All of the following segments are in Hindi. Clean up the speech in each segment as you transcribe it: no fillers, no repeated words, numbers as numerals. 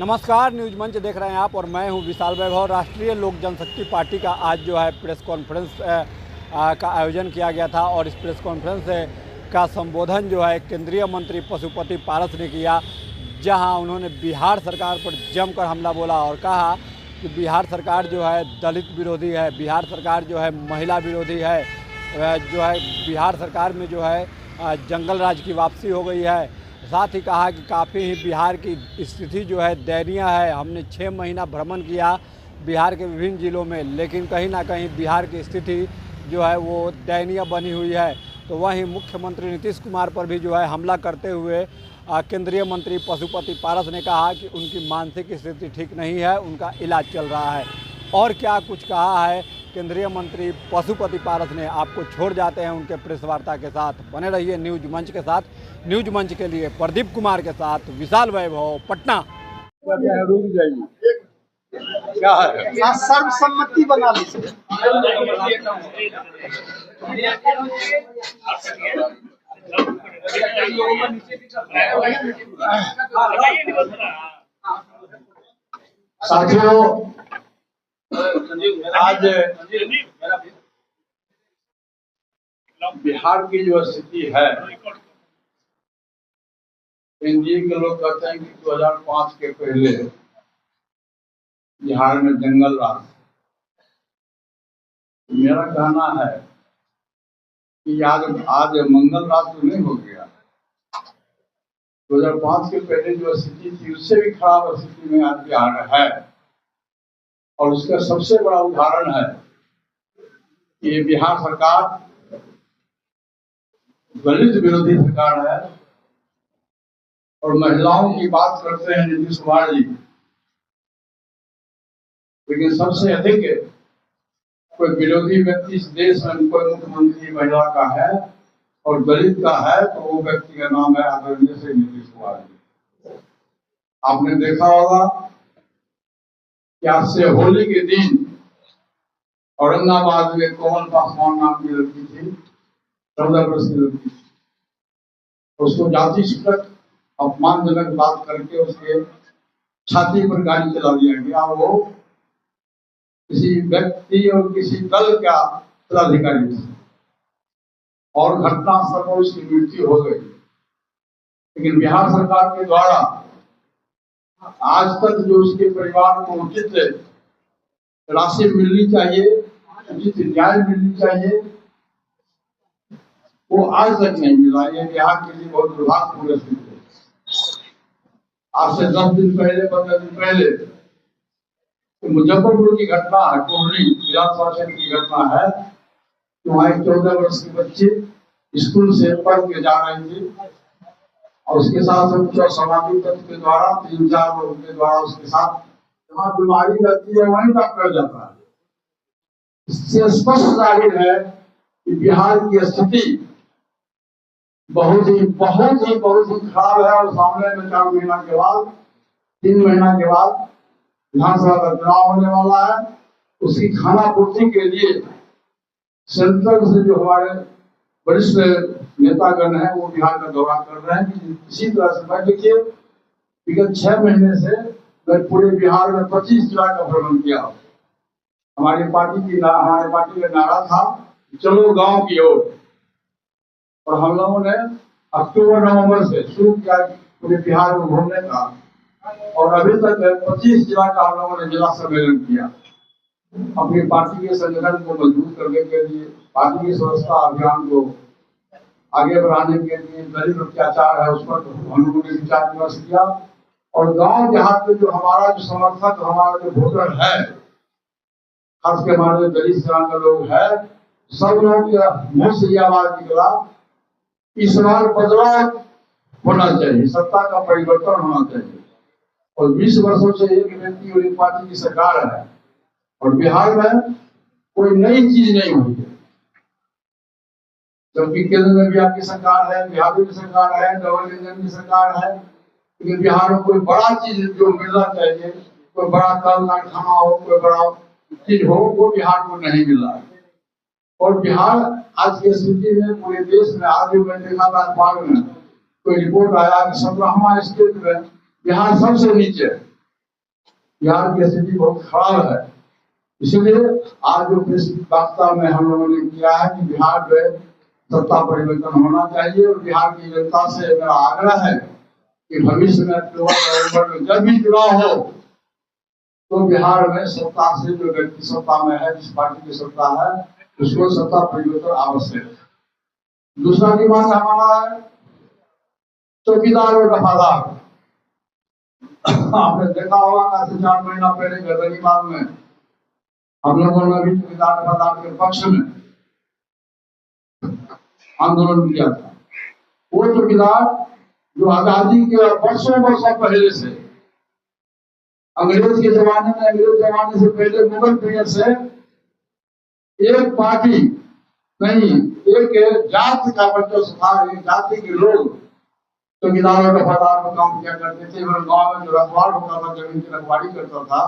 नमस्कार, न्यूज मंच देख रहे हैं आप और मैं हूं विशाल वैभव। राष्ट्रीय लोक जनशक्ति पार्टी का आज जो है प्रेस कॉन्फ्रेंस का आयोजन किया गया था और इस प्रेस कॉन्फ्रेंस का संबोधन जो है केंद्रीय मंत्री पशुपति पारस ने किया, जहां उन्होंने बिहार सरकार पर जमकर हमला बोला और कहा कि बिहार सरकार जो है दलित विरोधी है, बिहार सरकार जो है महिला विरोधी है, जो है बिहार सरकार में जो है जंगल राज की वापसी हो गई है। साथ ही कहा कि काफ़ी ही बिहार की स्थिति जो है दयनीय है। हमने 6 महीना भ्रमण किया बिहार के विभिन्न ज़िलों में, लेकिन कहीं ना कहीं बिहार की स्थिति जो है वो दयनीय बनी हुई है। तो वहीं मुख्यमंत्री नीतीश कुमार पर भी जो है हमला करते हुए केंद्रीय मंत्री पशुपति पारस ने कहा कि उनकी मानसिक स्थिति ठीक नहीं है, उनका इलाज चल रहा है। और क्या कुछ कहा है केंद्रीय मंत्री पशुपति पारस ने, आपको छोड़ जाते हैं उनके प्रेस वार्ता के साथ। बने रहिए न्यूज मंच के साथ। न्यूज मंच के लिए प्रदीप कुमार के साथ विशाल वैभव, पटना। रुक जाइए, क्या है सर्वसम्मति बना लीजिए। साथियों, आज बिहार की जो स्थिति है, एनडीए के लोग कहते हैं कि 2005 के पहले बिहार में जंगल राज। मेरा कहना है कि आज मंगल राज तो नहीं हो गया। 2005 के पहले जो स्थिति थी उससे भी खराब स्थिति में आज बिहार है, और उसका सबसे बड़ा उदाहरण है कि बिहार सरकार दलित विरोधी सरकार है और महिलाओं की बात करते हैं नीतीश कुमार जी, लेकिन सबसे अधिक कोई विरोधी व्यक्ति इस देश में कोई मुख्यमंत्री महिला का है और दलित का है तो वो व्यक्ति का नाम है आदरणीय श्री नीतीश कुमार जी। आपने देखा होगा कि आज से होली के दिन औरंगाबाद में कोमल पासवान नाम की लड़की थी, 14 वर्ष की लड़की थी। उसको जाति सूचक अपमानजनक बात करके उसके छाती पर गाड़ी चला दिया गया। वो किसी व्यक्ति और किसी दल का पदाधिकारी था और घटनास्थल पर उसकी मृत्यु हो गई। लेकिन बिहार सरकार के द्वारा आज तक जो उसके परिवार को उचित राशि मिलनी चाहिए, उचित न्याय मिलनी चाहिए, वो आज तक नहीं मिला। ये बिहार के लिए बहुत दुर्भाग्यपूर्ण स्थिति है। आज से 10 दिन पहले, 15 दिन पहले मुजफ्फरपुर की घटना है, कोहली विधानसभा क्षेत्र की घटना है कि वहाँ एक 14 वर्ष की बच्ची स्कूल से पढ़ के जा रही थी और उसके साथ सामाजिक तत्व के द्वारा 3-4 लोगों के द्वारा उसके साथ जहाँ बीमारी रहती है वहीं तक कर जाता है। इससे स्पष्ट जाहिर है कि बिहार की स्थिति बहुत ही खराब है। और सामने में 4 महीना के बाद, 3 महीना के बाद विधानसभा का चुनाव होने वाला है। उसकी खाना पूर्ति के लिए सेंट्रल से जो हमारे वरिष्ठ नेतागण हैं वो बिहार का दौरा कर रहे हैं कि इसी तरह से। मैं देखिए, विगत 6 महीने से मैं पूरे बिहार में 25 जिला का भ्रमण किया। हमारी पार्टी का नारा था चलो गांव की ओर, और हम लोगों ने अक्टूबर-नवंबर से शुरू किया पूरे बिहार में घूमने का, और अभी तक 25 जिला का हम लोगों ने जिला सम्मेलन किया अपनी पार्टी के संगठन को मजबूत करने के लिए, पार्टी की स्वच्छता अभियान को आगे बढ़ाने के लिए। दलित अत्याचार है उस पर हम लोगों ने विचार विमर्श किया, और गांव देहात में जो हमारा जो समर्थक, हमारा जो वोटर है, खासकर हमारे दलित समाज के लोग है, सब लोगों के मुंह से यह आवाज निकला इस बार बदलाव होना चाहिए, सत्ता का परिवर्तन होना चाहिए। और 20 वर्षों से एक व्यक्ति और एक पार्टी की सरकार है और बिहार में कोई नई चीज नहीं हुई है। जबकि केंद्र में भी आपकी सरकार है, बिहार में भी सरकार है, डबल इंजन की सरकार है, लेकिन बिहार में कोई बड़ा चीज जो मिलना चाहिए, कोई बड़ा कल कारखाना हो, कोई बड़ा चीज हो, वो बिहार को नहीं मिला। और बिहार आज की स्थिति में पूरे देश में, आज भी मैं देखा था अखबार में कोई रिपोर्ट आया कि 17वां स्टेट में बिहार सबसे नीचे है। बिहार की स्थिति बहुत खराब है। इसीलिए आज जो प्रेस वार्ता में हम लोगों ने किया है कि बिहार में सत्ता परिवर्तन होना चाहिए और बिहार की जनता से मेरा आग्रह है कि भविष्य में अक्टूबर नवंबर में जब भी चुनाव हो तो बिहार में सत्ता से जो व्यक्ति सत्ता में है, जिस पार्टी की सत्ता है, उसको सत्ता परिवर्तन आवश्यक है। दूसरा डिमांड हमारा है चौकीदार और वफादार। आपने देखा होगा कि 4 महीना पहले गर्दनीबाग में हम लोगों ने भी चौकीदार वफादार के पक्ष में आंदोलन किया था। वो चौकीदार जो आजादी के वर्षों पहले से, अंग्रेज के जमाने में, अंग्रेज जमाने से पहले, मुगल पीरियड से एक पार्टी नहीं, एक जाति का वर्चस्व था। एक जाति के लोग चौकीदार और वफादार में काम किया करते थे। गांव में जो रखवाल होता था, जमीन की रखवाली करता था,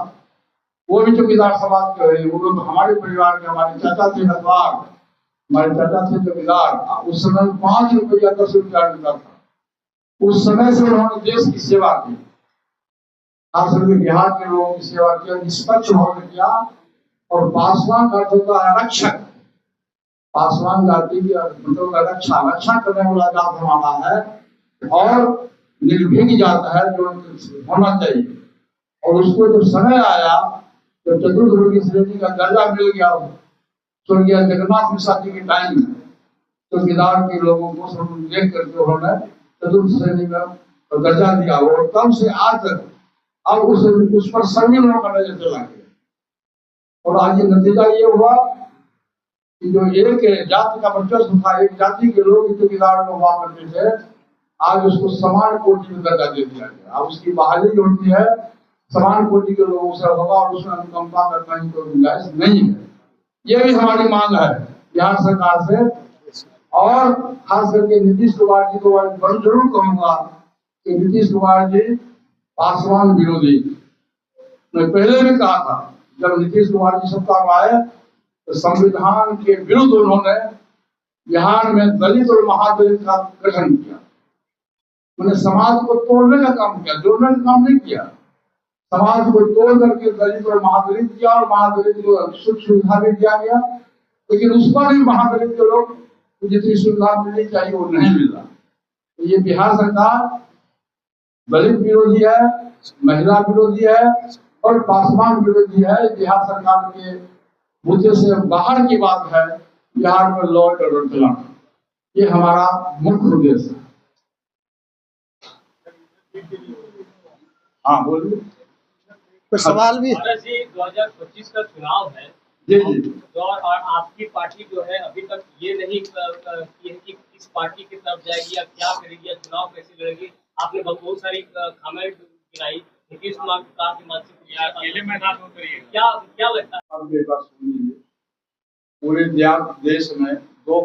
वो भी चौकीदार समाज के रहे। वो लोग हमारे परिवार के, हमारे चाचा थे रखवाल, हमारे चाचा थे चौकीदार। उस समय 5 रुपया 10 रुपया मिलता था। उस समय से उन्होंने देश की सेवा की, खासकर बिहार के लोगों की सेवा किया, निष्पक्ष उन्होंने किया। और पासवान का जो रक्षक, पासवान जाति की मतलब रक्षा करने वाला जात हमारा है और निर्भीक जात है जो होना चाहिए। और उसको जब समय आया तो चतुर्थ श्रेणी का दर्जा मिल गया स्वर्गीय जगन्नाथ मिश्रा जी के टाइम में, चौकीदार के लोगों को सब देख करके उन्होंने चतुर्थ श्रेणी में दर्जा दिया। और तब से आज तक अब उस पर सभी लोगों का नजर चला गया। और आज ये नतीजा ये हुआ कि जो एक जाति का वर्चस्व था, एक जाति के लोग चौकीदार को हुआ करते थे, आज उसको समान कोटि में दर्जा दे दिया गया। अब उसकी बहाली जो होती है समान कोटि के लोगों से होगा और उसमें अनुकंपा करना ही कोई गुंजाइश नहीं है। ये भी हमारी मांग है बिहार सरकार से। और खास करके नीतीश कुमार जी को मैं जरूर कहूंगा कि नीतीश कुमार जी पासवान विरोधी। मैं पहले भी कहा था, जब नीतीश कुमार जी सत्ता में आए तो संविधान के विरुद्ध उन्होंने बिहार में दलित और महादलित का गठन किया। उन्होंने समाज को तोड़ने का काम किया, जोड़ने का काम नहीं किया। समाज को तोड़ करके दलित और महादलित किया और महादलित को सुख सुविधा भी दिया गया, लेकिन उस पर भी महादलित के लोग जितनी सुविधा मिलनी चाहिए वो नहीं मिला। तो ये बिहार सरकार दलित विरोधी है, महिला विरोधी है और पासवान विरोधी है। बिहार सरकार के मुद्दे से बाहर की बात है बिहार में लॉ एंड ऑर्डर चलाना। ये हमारा मुख्य उद्देश्य है। हाँ बोलिए। कोई सवाल भी? 2025 का चुनाव है जी जी। और आपकी पार्टी जो है अभी तक ये नहीं की है कि किस पार्टी की तरफ जाएगी या क्या करेगी या चुनाव कैसे लड़ेगी। आपने बहुत सारी कमेंट गिनाई, नीतीश कुमार कहा कि मानसिक अकेले मैदान में उतरिएगा, क्या लगता है? अब एक बात सुन लीजिए, पूरे देश में 2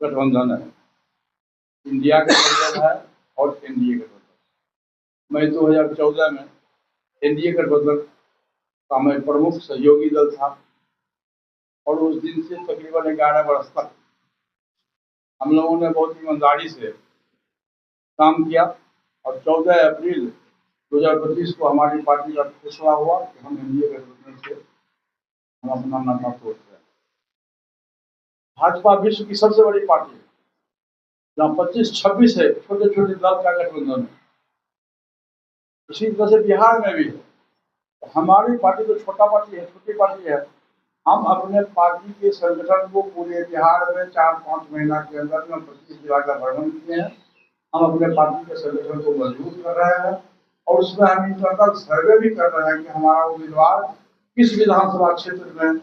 गठबंधन है, इंडिया गठबंधन है और एनडीए गठबंधन। मैं 2014 में एनडीए गठबंधन का मैं प्रमुख सहयोगी दल था और उस दिन से तकरीबन 11 वर्ष तक हम लोगों ने बहुत ईमानदारी से काम किया। और 14 अप्रैल 2025 को हमारी पार्टी का फैसला हुआ कि हम एनडीए गठबंधन से हम अपना नाता तोड़ रहे हैं। भाजपा विश्व की सबसे बड़ी पार्टी है, जहाँ 25-26 है छोटे छोटे दल का गठबंधन है। इसी तरह से बिहार में भी है। हमारी पार्टी तो छोटा पार्टी है, छोटी पार्टी है। हम अपने पार्टी के संगठन को पूरे बिहार में 4-5 महीना के अंदर में 25 जिला का भ्रमण किए हैं। हम अपने पार्टी के संगठन को मजबूत कर रहे हैं और उसमें हम इंटरनल सर्वे भी कर रहे हैं कि हमारा उम्मीदवार किस विधानसभा क्षेत्र में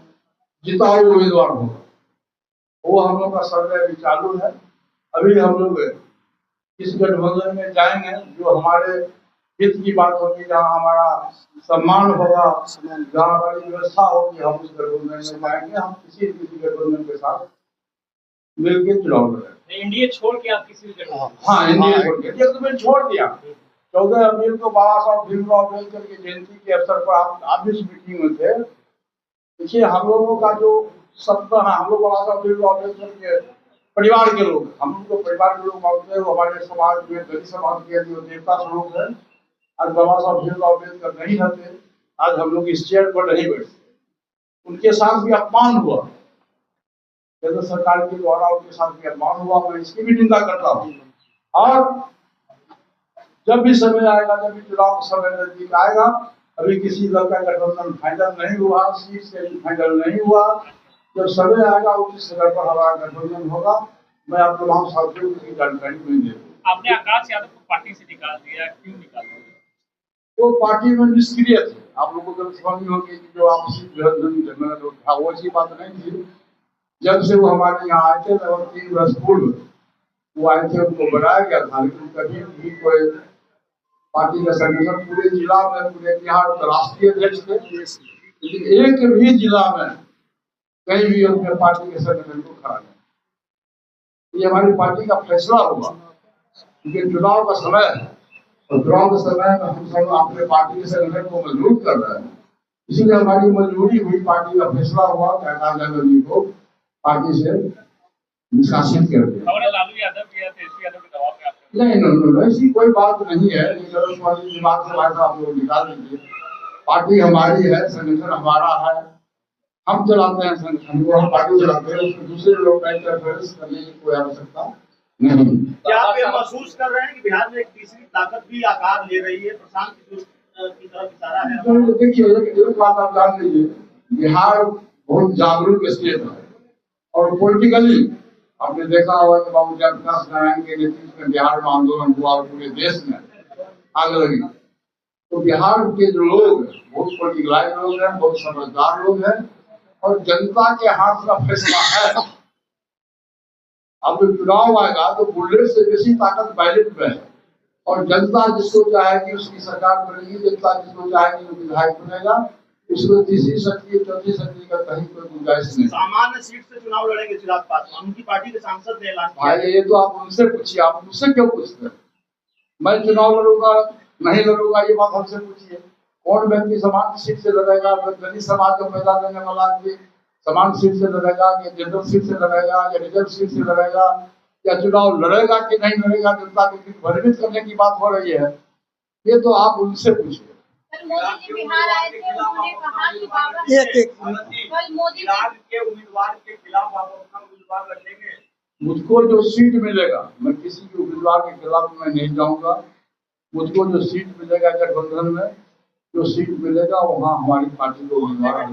जिता हुआ उम्मीदवार होगा। वो हम लोग का सर्वे अभी चालू है। अभी हम लोग इस गठबंधन में जाएंगे जो हमारे हित की बात होगी, जहाँ हमारा सम्मान होगा, जहाँ हमारी व्यवस्था होगी, हम उस गठबंधन में जाएंगे। हम किसी गठबंधन के साथ मिलकर चुनाव लड़ेंगे। एनडीए छोड़ के आप किसी हाँ, एनडीए छोड़ के। ये तो मैंने छोड़ दिया। 14 अप्रैल को बाबा साहब भीमराव अम्बेडकर की जयंती के अवसर पर आप इस मीटिंग में थे। देखिए, हम लोगों का जो सपना है, हम लोग बाबा साहब भीमराव अम्बेडकर के परिवार के लोग, हम लोग परिवार के लोग मानते हैं। वो हमारे समाज में दलित समाज के जो देवता स्वरूप है, आज बाबा साहब भीमराव अम्बेडकर नहीं रहते, आज हम लोग इस चेयर पर नहीं बैठते। उनके साथ भी अपमान हुआ, केंद्र सरकार के द्वारा उनके साथ भी अपमान हुआ, मैं इसकी भी निंदा करता हूँ। और जब भी समय आएगा, जब भी चुनाव का समय नजदीक आएगा, अभी किसी दल का गठबंधन फाइनल नहीं हुआ, सीट से फाइनल नहीं हुआ, जब समय आएगा उस समय पर हमारा गठबंधन होगा। मैं आप तमाम साथियों को जानकारी नहीं दे दूँ। आपने आकाश यादव को पार्टी से निकाल दिया, क्यों निकाल दिया? वो पार्टी में निष्क्रिय थे। आप लोगों को समझ होगी कि जो आपसी गठबंधन था वो ऐसी बात नहीं थी। जब से वो हमारे यहाँ आए थे, लगभग 3 वर्ष पूर्व वो आए थे, उनको बनाया गया था, लेकिन कभी भी कोई पार्टी का संगठन पूरे जिला में, पूरे बिहार में राष्ट्रीय अध्यक्ष थे, लेकिन एक भी जिला में कहीं भी अपने पार्टी के संगठन को खड़ा नहीं। ये हमारी पार्टी का फैसला हुआ, क्योंकि चुनाव का समय है और चुनाव के समय में हम सब अपने पार्टी के संगठन को मजबूत कर रहे हैं। इसीलिए हमारी मजबूरी हुई, पार्टी का फैसला हुआ कि आकाश यादव जी को पार्टी से निष्कासित कर दिया। लालू यादव या तेजस्वी यादव के दबाव में नहीं, ऐसी कोई बात नहीं है। दिमाग से भाषा आप लोग निकाल लीजिए। पार्टी हमारी है, संगठन हमारा है, हम चलाते हैं संगठन को, हम पार्टी चलाते हैं, उसमें दूसरे लोग का इंटरफेरेंस करने की कोई आवश्यकता नहीं। क्या आप ये महसूस कर रहे हैं कि बिहार में एक तीसरी ताकत भी आकार ले रही है, प्रशांत किशोर की तरफ इशारा है? तो देखिए, एक बात आप जान लीजिए, बिहार बहुत जागरूक स्टेट है और पॉलिटिकली आपने देखा होगा कि बाबू जयप्रकाश नारायण के नेतृत्व में बिहार में आंदोलन हुआ और पूरे देश में आग लगी। तो बिहार के जो लोग बहुत पॉलिटिकलाइज लोग हैं, बहुत समझदार लोग हैं और जनता के हाथ का फैसला है। अब जो चुनाव आएगा तो बुलेट से बेसी ताकत बैलेट में है और जनता जिसको चाहेगी उसकी सरकार बनेगी, जनता जिसको चाहेगी वो विधायक बनेगा। इसमें तीसरी शक्ति, चौथी शक्ति का कहीं कोई गुंजाइश नहीं। सामान्य सीट से चुनाव लड़ेंगे चिराग पासवान, उनकी पार्टी के सांसद ने ऐलान किया। भाई ये तो आप उनसे पूछिए, आप मुझसे क्यों पूछते हैं? मैं चुनाव लड़ूंगा नहीं लड़ूंगा ये बात हमसे पूछिए। कौन व्यक्ति समान सीट से लड़ेगा? दलित समाज को पैदा देने वाला आदमी समान सीट से लड़ेगा या जनरल सीट से लड़ेगा या रिजर्व सीट से लड़ेगा या चुनाव लड़ेगा कि नहीं लड़ेगा? जनता को भ्रमित करने की बात हो रही है, ये तो आप उनसे पूछिए। मोदी जी बिहार आए थे, उन्होंने कहा कि बाबा कल मोदी के उम्मीदवार के खिलाफ आप अपना उम्मीदवार रखेंगे? मुझको जो सीट मिलेगा, मैं किसी के उम्मीदवार के खिलाफ मैं नहीं जाऊंगा। मुझको जो सीट मिलेगा गठबंधन में, जो सीट मिलेगा वहाँ हमारी पार्टी को उम्मीदवार